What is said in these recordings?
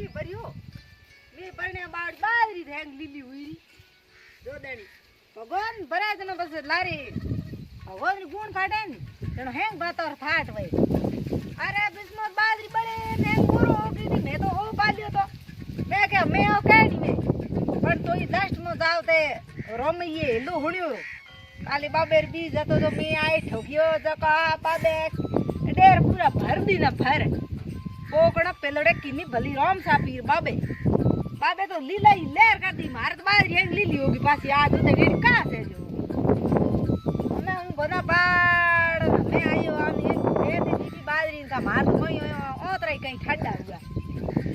मी बरियो मी परने बाड़ बादरी धेंग लीली हुई दो दणी भगवान बरा जन बस लारे भगवान गुण काटे ने जनो हेंग बातर फाट वई अरे बिस्मत बादरी बड़े ने मोरो होगी थी मैं तो ओ पालियो तो मैं के मैं ओ काडी ने पर तो ई लास्ट में जाव ते रमईए लो हुणियो काली बाबेर बी जतो तो मैं आई ठोकियो जका बाबे डेर पूरा भर दी ना भर पोकड़ा पेलड़े किनी भली राम सापीर बाबे बाबे तो लीला ही लहर कर दी मार तो बाहर ये लीली होगी पास याद होते डेर कहां से जो मैं हूं बना बाड़ मैं आयो आम ये दीदी बाजरी का मार तो ओतरे कहीं ठंडा हुआ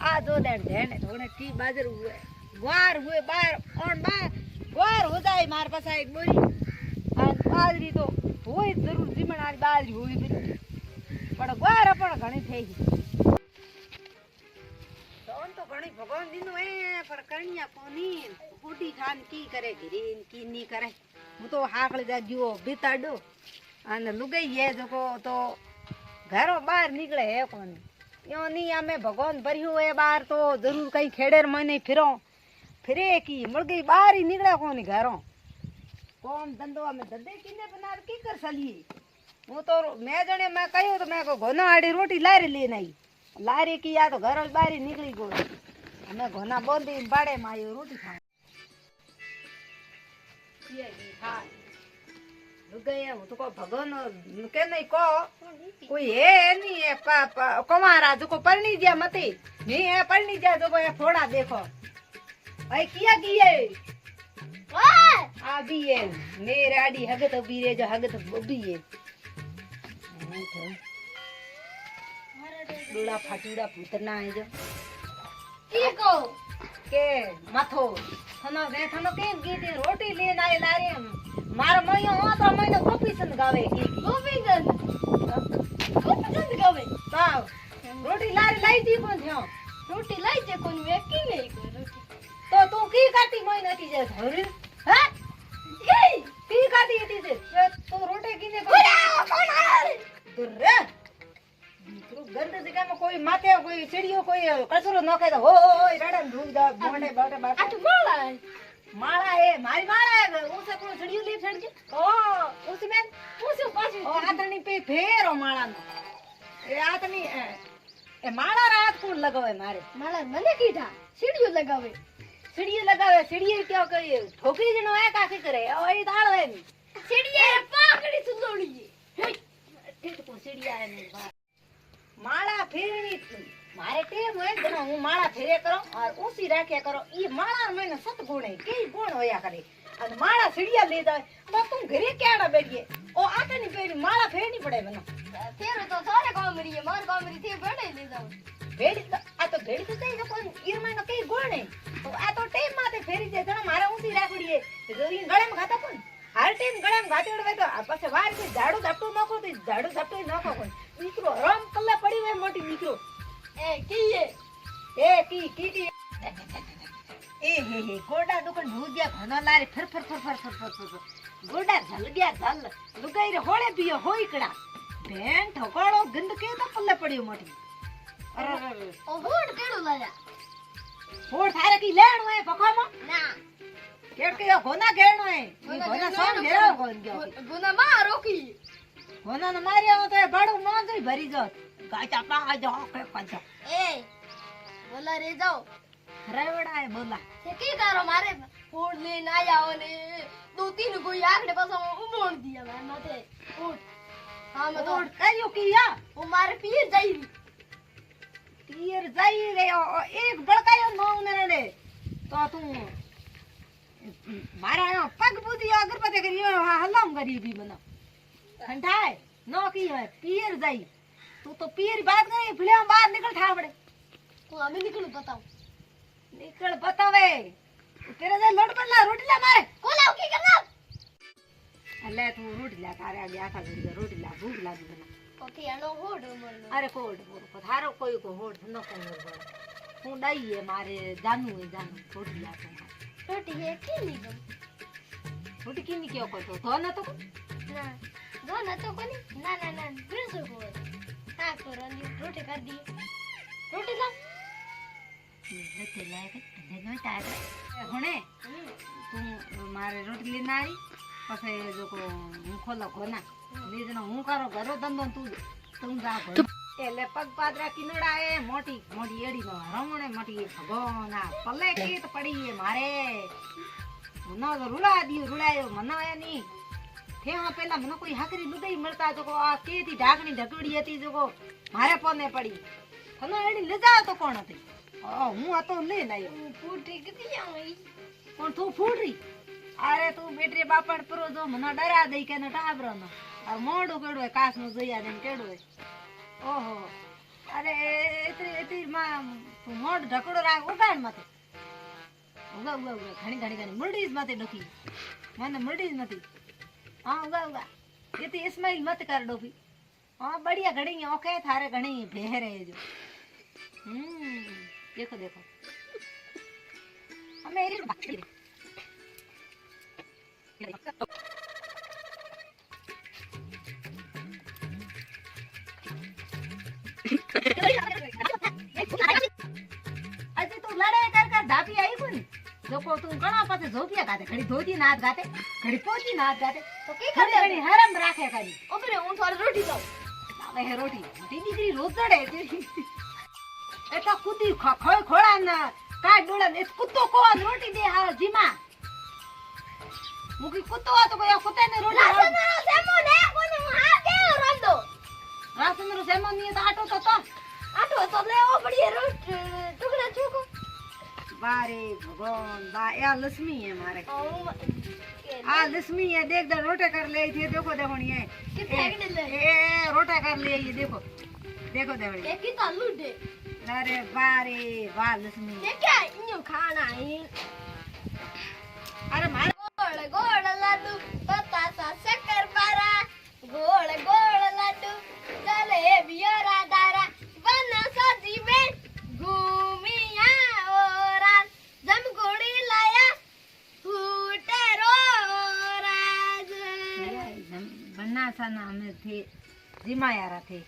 आ दो दिन देने थोड़े टी बाजर हुए ग्वार हुए बाहर और ग्वार हो जाए मार पास एक बोरी बाजरी तो होई जरूर जीमण वाली बाजरी होई फिर पण ग्वार पण घणी થઈ सोन तो घणी भगवान दिनो है पर कणिया कोनी बूटी खान की करे घरीन की नी करे मु तो हाकल जा गयो बिताडो अन लुगई है जको तो घरो बाहर निकले है कोनी यो नी हमें भगवान भरियो है बाहर तो जरूर कहीं खेड़ेर मने फिरे की मुड़ गई बाहर ही निकले कोनी घरों कौन धंधो में ददे किने बना की कर सलिए वो तो मैं जने मैं कहियो तो मैं को घोना आड़ी रोटी लारे लेने आई लारे की या तो घर बाहर ही निकली गो हमें घोना बोंदी बाड़े में आयो रोटी खा ये हां गए वो तो को भगवान के नहीं को कोई है नहीं है पापा कुमारा जो को परनी दिया मते नहीं है परनी दिया जो को ये फोड़ा देखो भाई किया आ भी है मेरे आड़ी हगत बीरे जो हगत बबी है डोला फाटूड़ा पुतना है जो ईको के माथो थनो के गीते रोटी लेन आए लारे मार मयो हो तो मयो गोपीचंद गावे की गोपीचंद गावे साव रोटी लारे लाई दी कोन थयो रोटी लाई जे कोन वे की नहीं कोई रोटी तो तू की करती मई नती जे धरी हैं की करती थी जे तो रोटी कीने दुर्रे गंद जगह में कोई माथे कोई सीढ़ियों कोई कचरो नखे तो हो रड़न ढूंढ जा मोंडे बाटे बाटे आ तो माला है मारी माला है उसे कोई सीढ़ियों ले छड़ के ओ उसमें उसे पास ओ आतनी पे फेरो माला ए आतनी ए माला रात को लगावे मारे माला मने कीठा सीढ़ियो लगावे सीढ़ी क्या करे ठोकरी जनो है काके करे ओ ई दाल है सीढ़िए पाकड़ी सुलोड़ी है ठीक को सीढ़ी है नहीं माला फेरनी मारे टेम है जनो हूं माला फेरे करो और उसी राखे करो ई माला में सत गुण है कई गुण होया करे और माला सीढ़िया ले जाए तो तुम घरे केड़ा बैठिए ओ आटे नहीं फेरी माला फेरनी पड़े बनो तेरे तो सारे कामरी है मार कामरी थे बड़े ले जाओ भेड़ी तो आ तो भेड़ी तो चाहिए कोई ईर में कई गुण है तो आ तो टेम माते फेरी जे जनो मारा उसी राखड़ी है जो इन गळे में खाता कोन हर टाइम गळे में घाटे उड़वे तो पाछे वार के झाड़ू झपटू नखो तो झाड़ू झपटू नखो कोन नीकरो राम कल्ला पड़ी वे मोटी नीकरो ए की है ए की ए हे गोडा दुकान भूजिया घनो लारे फर गोडा झल गया झल लुगाई रे होळे पियो होईकड़ा भेन ठोकड़ो गंद के तो पल्ले पड़ियो मोटी अरे ओ होड़ केड़ो लाया होड़ थारे की लेणो है पखामा ना केड़ के घोना घेणो है ई घोना सोन घेरो कोन गयो गुना मारो की घोना न मारिया हो तो बड़ो मोंजई भरी जो गाचा पांगा जो के पंचा ए बोला रे जाओ रेवड़ा है बोला ते की करो मारे होड़ लेन आया ओने दो तीन कोई आगड़े पास उमोड़ दिया मैं माथे होड़ हां मैं तो कयो किया वो मारे पीर जाई तीर जाई गयो एक बड़कायो नौ ने तो तू मारा पग बुदी अगरबत्ती करियो हलम गरीबी बना ठंडाए नो की है पीर जाई तू तो पीर बात करे फिले बाहर निकल ठा पड़े तू हमें निकल बतावे तेरे से लोट बल्ला रोटी ला मारे कोला की करना अल्ले तू रोटी ला तारे आगे आखा गई रोटी ला भूख लागी बना ओके अनो होड़ मोर अरे कोड मोर थारो कोई को होड़ न को मोर तू डाई है मारे जानू रोटी ला तो रोटी है की निगम रोटी की नहीं क्यों तो ना तो ना दो ना तो कोनी ना ब्रसो को हां करो रोटी कर दी रोटी ला તે લાય કે ધંધે નો તાર હુણે તું મારે રોટલી લઈને આવી પછી જો કો હું ખોલો કોના લીધનો હું કરો ઘરો ધંધો તું જા એટલે પગ પાદરા કિનોડા એ મોટી મોટી એડી નો રમણે મોટી ભગવાન આ પલે કીત પડી મારે મનો રૂડા દિયો રૂડાયો મનાયા ની થેવા પેલા મને કોઈ હાકરી લુદઈ મળતા જો કો આ કેતી ઢાકણી ઢકડી હતી જો કો મારે પોને પડી તને એડી લજા તો કોણ હતી હું હતો લઈને આવ્યો ફૂટી ગઈ આવી પણ તું ફૂટરી અરે તું બેટરી બાપડ પરો જો મને ડરા દઈ કે ને ટાબરો નો આ મોડું કેડું કાસ નું જોયા ને કેડું ઓહો અરે એતી માં તું મોડ ઢકડો રાખ ઉગાડ માથે ઉગા ઉગા ઉગા ઘણી ઘણી ઘણી મુરડી માથે ડોકી મને મુરડી નથી હા ઉગા ઉગા એતી ઇસ્માઈલ મત કર ડોકી હા બઢિયા ઘણી ઓકે થારે ઘણી ભેરે જો देखो देखो हमें एरी बाकी अजी तू लड़े कर धापी आई कोनी जोको तू घणा पासे झोपिया गाते घड़ी धोती नाच गाते घड़ी पोती नाच गाते તો કે घड़ी घड़ी हरम राखे खाली ઓબરે હું થોડી રોટી ખાઉં હવે હે રોટી દીકરી રોજ ચડે એ તો કુદી ખોય ખોળા ના કાય ડોળા ને કુત્તો કોણ રોટી દે હા જીમા મુકી કુત્તો આ તો કોઈ કુત્તે ને રોટી રાસનરો સેમો ને કોને હું હા કેવો રંદો રાસનરો સેમો ની તો આટો તો આટો તો લેવો પડી રોટ ટુકડા ચોકો બારે ભગવાન બા આ લક્ષ્મી હે મારે કે આ લક્ષ્મી है देख दे रोटे कर ले थे देखो देखोनी है કે ફેંક દે ए रोटे कर ले ये देखो देखो देखो કે કી તાલુ દે अरे बारे वाह लक्ष्मी કે કે ઇન્યો ખાના હે अरे मार ગોળ ગોળ લાડુ પતાસા શક્કર પારા ગોળ ગોળ લાડુ ચલે બિયરા દારા બન સજી મે ઘૂમિયા ઓરા જમગોડી લાયા ફૂટે રો રાજ बनना सा ना हमें थे जिमायारा थे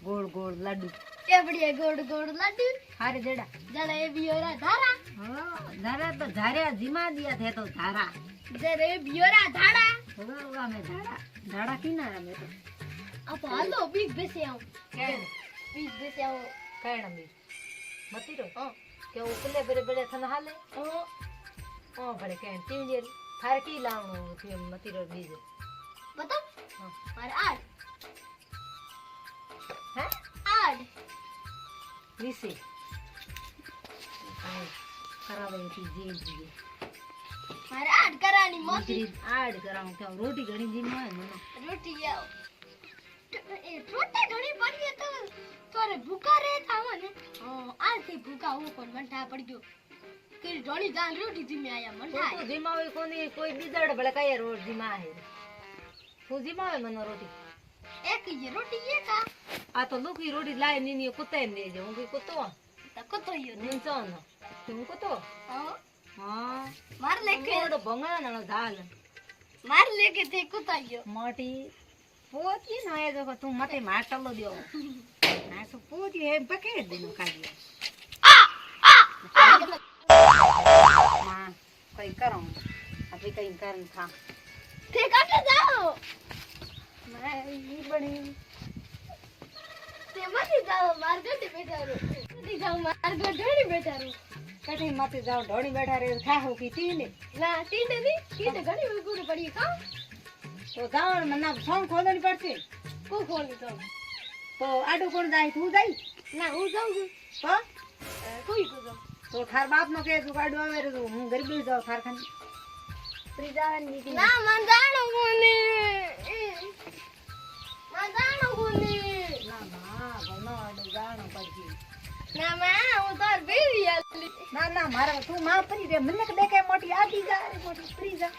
गोल गोल लड्डू કેવડીએ ગોળ ગોળ લાડુ हारे जेड़ा જલે બિયરા ધારા हाँ धारा तो धारे जिमा दिया थे तो धारा જરે બિયરા ધાડા होगा होगा मैं धारा धारा किनारा में तो અપ હાલો બીજ બેસે આવ कहण બીજ બેસે આવ कहण भी मती रो હા के उकले बड़े बड़े थन हाले હા ओ बड़े कहण तीन जे थारे की लावणो थे मती रो बीज બતા हाँ મારે આડ हैं આડ विसे करावे थी जेल जी મારે આડ કરાની મોતી आड कराऊं क्या रोटी घणी जी में मनो રોટી આવ એ રોટી ઘણી પડી તો તોરે ભૂકા રે થાવો ને આથી ભૂકા હું પણ મંઠા પડી ગયો કે ઢોળી જાન રોટી જીમે આયા મંઠા तो जिमावे कोनी कोई बीजड़ बड़े काये रोट जिमा है तू जिमावे मनो रोटी એક ये રોટી એ કા आ तो लुकी रोटी लाए नीनी कुत्ते ने जे हूं कुत्तो તો કતો યો ને नींचो न तू कुत्तो હા हां માર લેકે कोड भंगा न दाल માર લેકે તે કતો યો मोटी पोती न है जो तू मते माटलो दियो ना सो पोती है पके दिनो काढी मां कई करो अभी कई करन था તે કાટે જાઓ मैं ये बड़ी તે મતી જાઓ માર ગઢે બેઠા રહો મતી જાઓ માર ગઢે બેઠા રહો कठी मते जाओ ढोणी बैठा रे खाओ की तीने ના તીને ની તીને ઘણી ઉગુડ પડી કા तो जाओ मना फोन खोलनी पड़ती કો ખોલી તો तो आडू कोण जाय तू जाई ના હું જાઉં છું तो કોઈ કો જાઉં तो थार बाप नो के तू आडू आवे रे हूं गरीबी जाओ थार खान फ्री जावन नीति ના મન જાણો કોને ના જાણો કોને ना मां बनो आडू जानो पड़ती ના માં હું તાર બેરી આલી ना ना मारा तू मां परी रे मनक देखे मोटी आदी जा रे मोटी फ्री जा